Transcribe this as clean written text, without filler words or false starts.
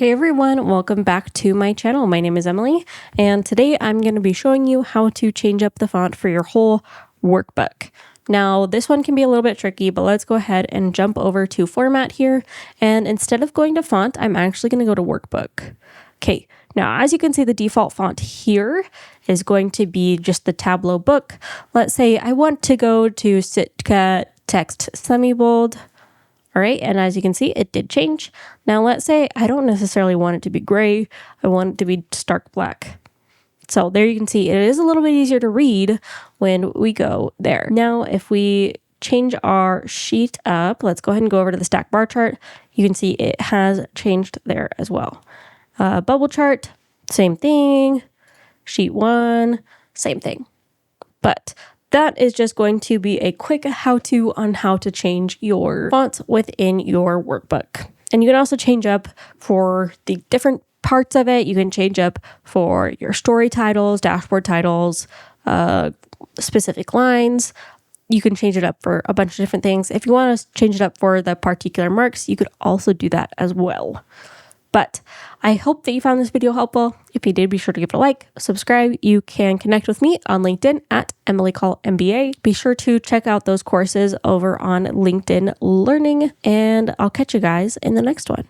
Hey everyone, welcome back to my channel. My name is Emily, and today I'm going to be showing you how to change up the font for your whole workbook. Now, this one can be a little bit tricky, but let's go ahead and jump over to format here. And instead of going to font, I'm actually going to go to workbook. Okay, now as you can see, the default font here is going to be just the Tableau book. Let's say I want to go to Sitka text semi-bold. All right, and as you can see, it did change. Now let's say I don't necessarily want it to be gray. I want it to be stark black. So there you can see it is a little bit easier to read when we go there. Now, if we change our sheet up, let's go ahead and go over to the stack bar chart. You can see it has changed there as well. Bubble chart, same thing. Sheet 1, same thing. But that is just going to be a quick how-to on how to change your fonts within your workbook. And you can also change up for the different parts of it. You can change up for your story titles, dashboard titles, specific lines. You can change it up for a bunch of different things. If you want to change it up for the particular marks, you could also do that as well. But I hope that you found this video helpful. If you did, be sure to give it a like, subscribe. You can connect with me on LinkedIn at EmilyCallMBA. Be sure to check out those courses over on LinkedIn Learning, and I'll catch you guys in the next one.